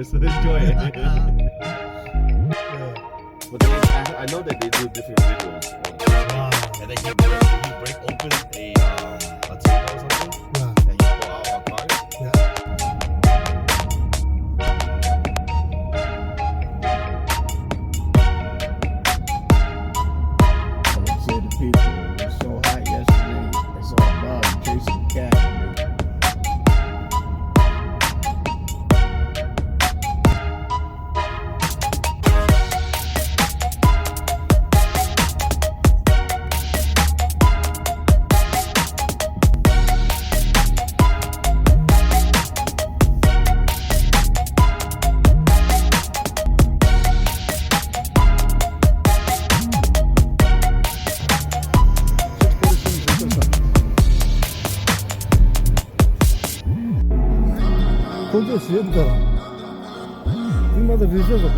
so enjoy it. But then I know that they do different videos. And then he break open a table or something. Yeah. And he pull out a card. Yeah. I would say to people, it was so hot yesterday, I saw a dog chasing a cat.工作时间不够了，你妈的人生怎么？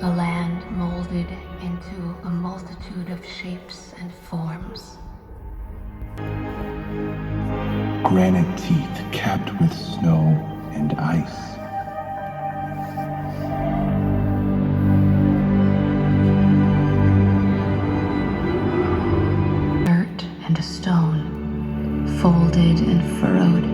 The land molded into a multitude of shapes and forms. Granite teeth capped with snow and ice. Dirt and stone, folded and furrowed.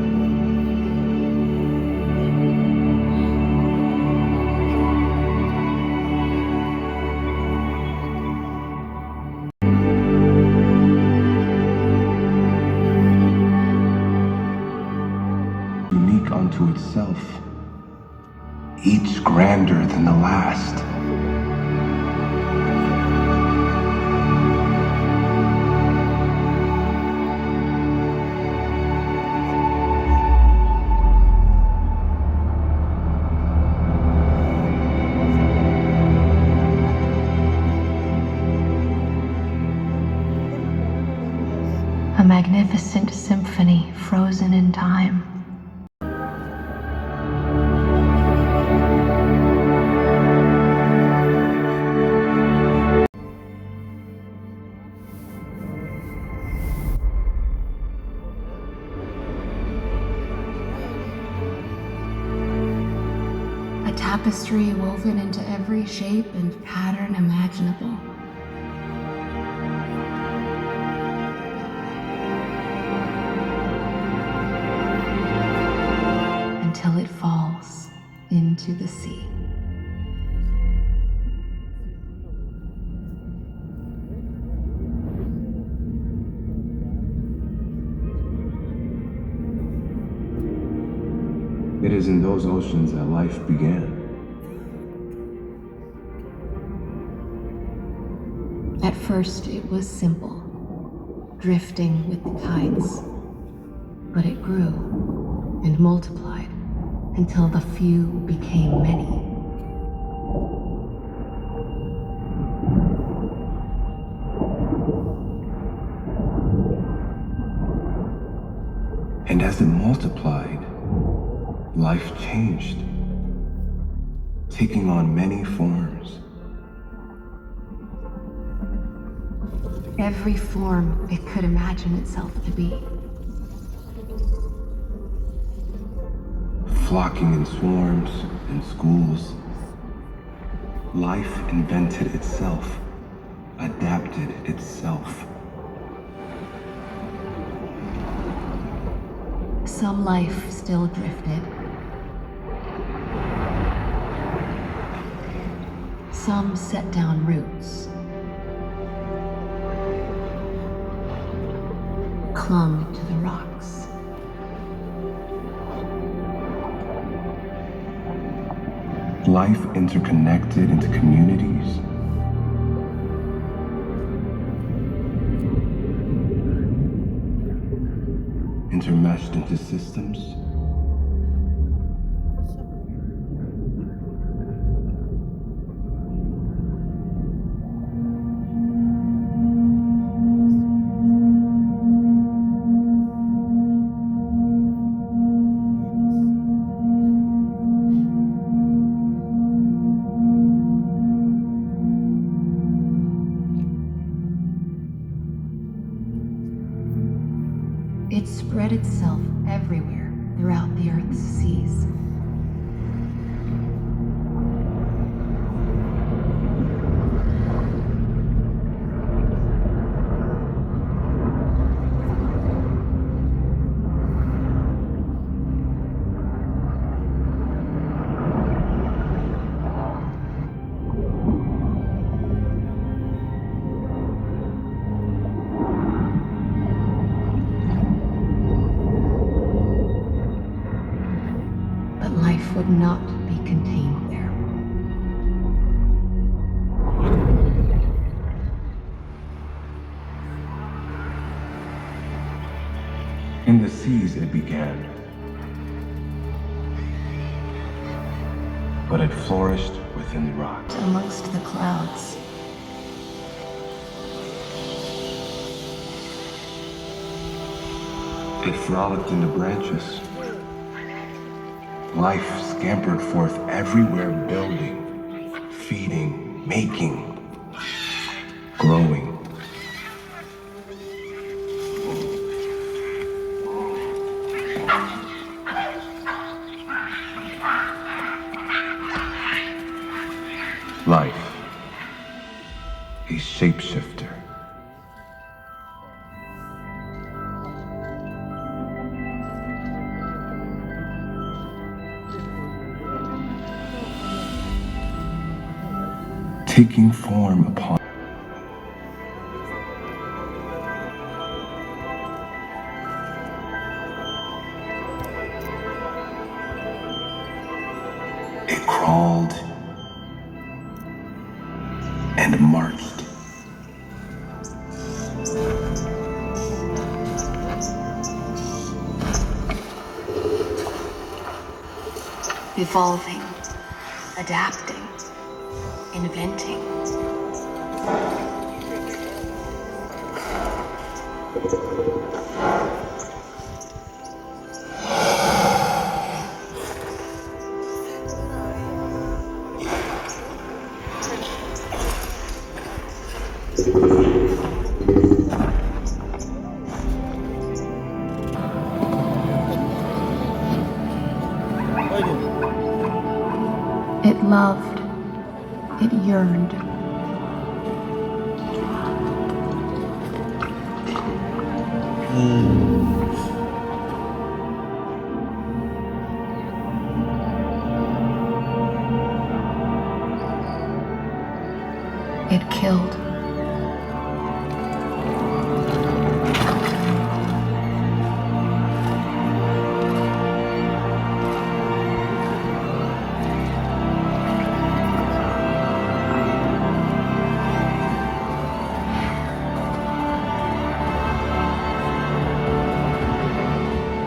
Unique unto itself, each grander than the last. A magnificent symphony frozen in time. A tapestry woven into every shape and pattern imaginable. Until it falls into the sea. It is in those oceans that life began. At first it was simple, drifting with the tides. But it grew and multiplied until the few became many. And as it multiplied, life changed, taking on many forms. Every form it could imagine itself to be. Flocking in swarms and schools, life invented itself, adapted itself. Some life still drifted. Some set down roots. Clung to the rocks. Life interconnected into communities. intermeshed into systems. It spread itself everywhere throughout the Earth's seas. But life would not be contained there. In the seas it began, but it flourished within the rocks. Amongst the clouds, It frolicked in the branches. Life scampered forth everywhere, building, feeding, making, growing. Life, a shapeshifter. Taking form upon it crawled and marched. evolving, adapting, inventing. It loved, it yearned. It killed.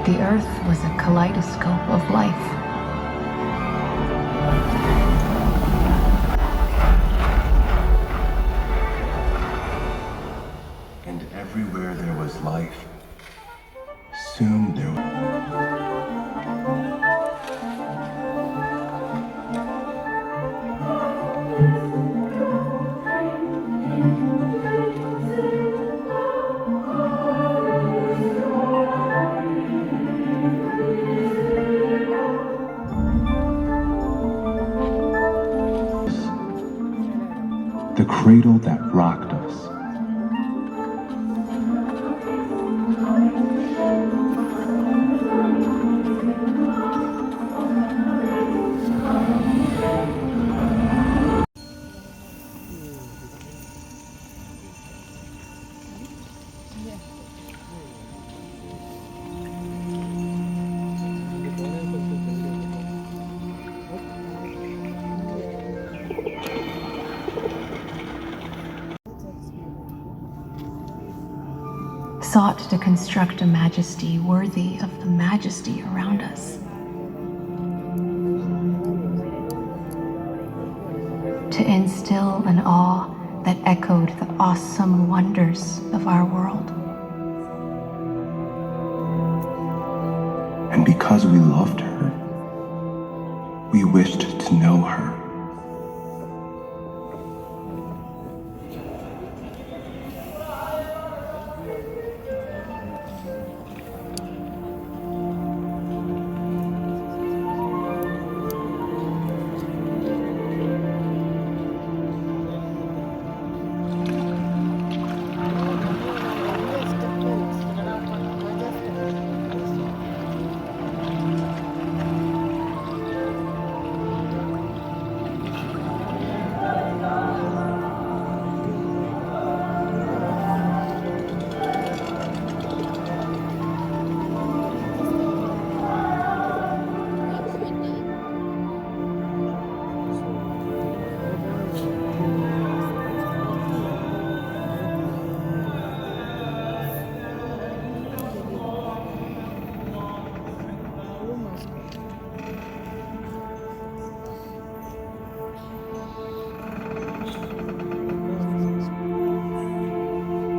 The Earth was a kaleidoscope of life. And everywhere there was life, soon there was. The cradle that rocked us. sought to construct a majesty worthy of the majesty around us. To instill an awe that echoed the awesome wonders of our world. And because we loved her, we wished to know her.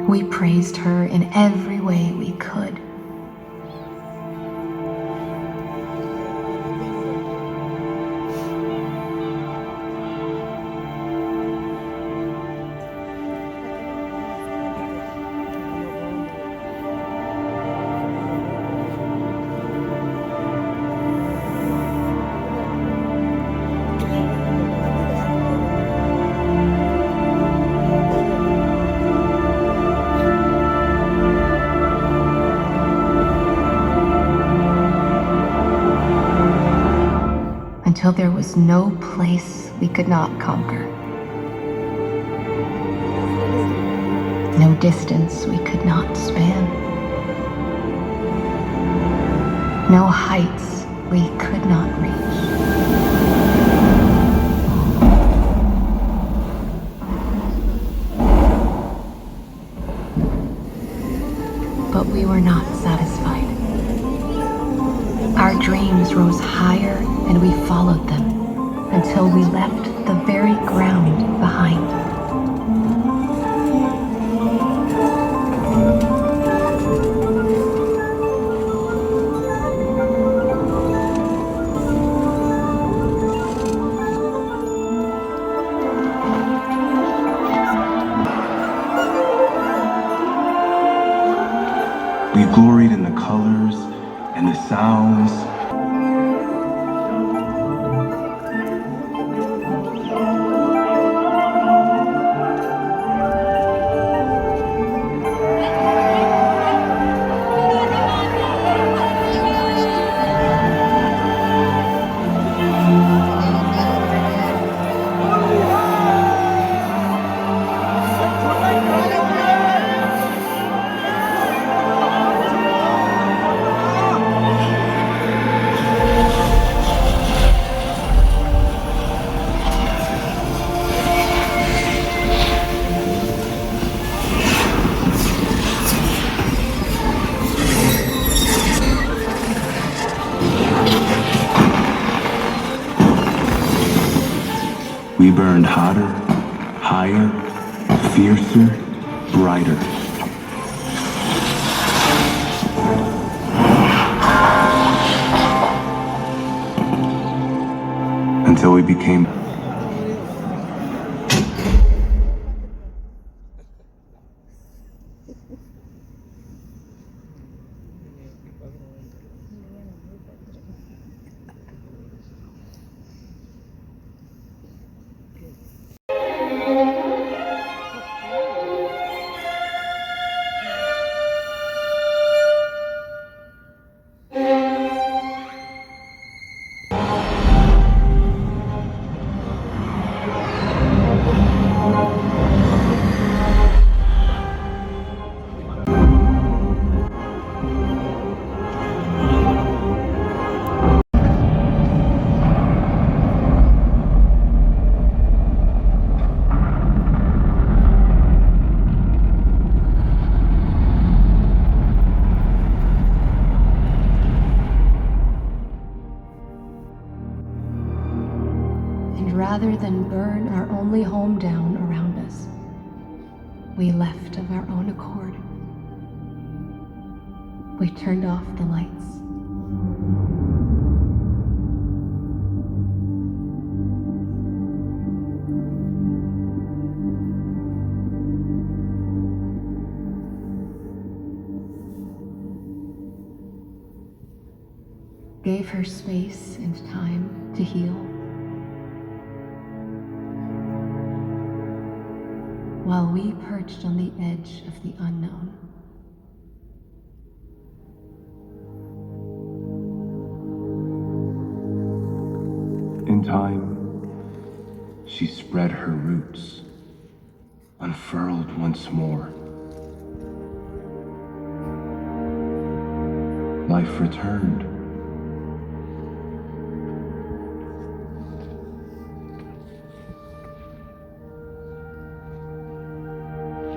We praised her in every way we could. Until there was no place we could not conquer. No distance we could not span. No heights we could not reach. But we were not satisfied. Our dreams rose higher and we followed them until we left the very ground behind. We gloried in the colors and the sounds. We burned hotter, higher, fiercer, brighter. Until we became rather than burn our only home down around us, we left of our own accord. We turned off the lights. Gave her space and time to heal, while we perched on the edge of the unknown. In time, she spread her roots, unfurled once more. Life returned.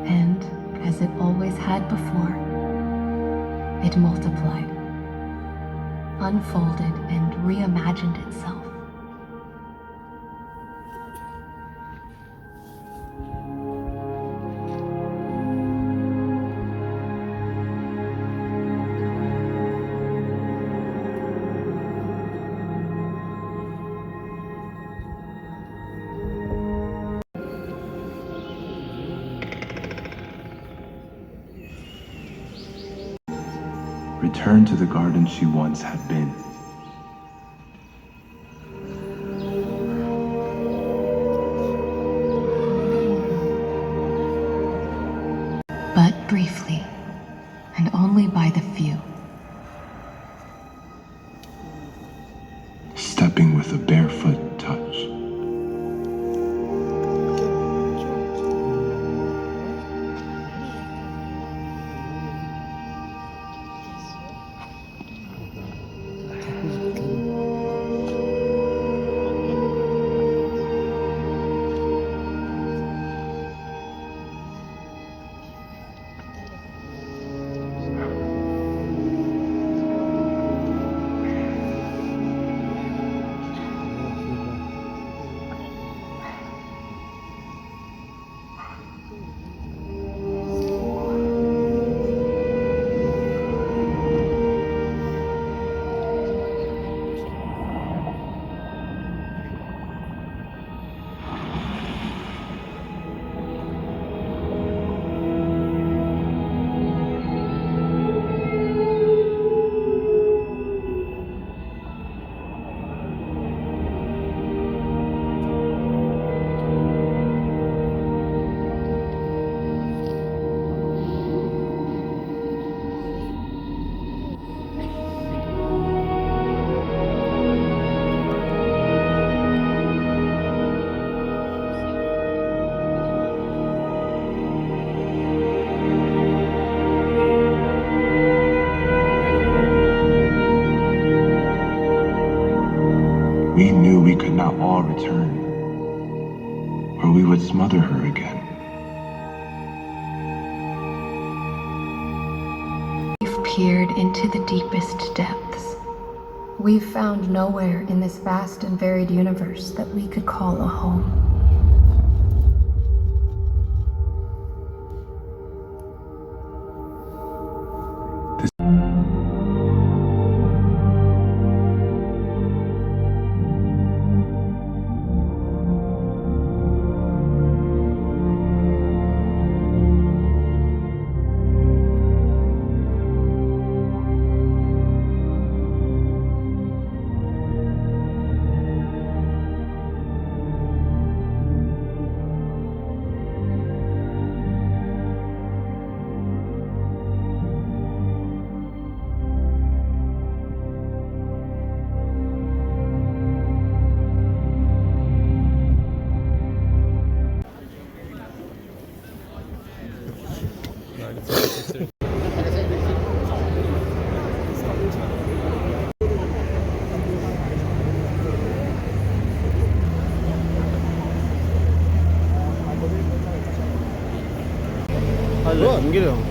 And, as it always had before, it multiplied, unfolded, and reimagined itself. Returned to the garden she once had been. But briefly, and only by the few. Stepping with a barefoot touch. We knew we could not all return, or we would smother her again. We've peered into the deepest depths. We've found nowhere in this vast and varied universe that we could call a home. 안 그래요.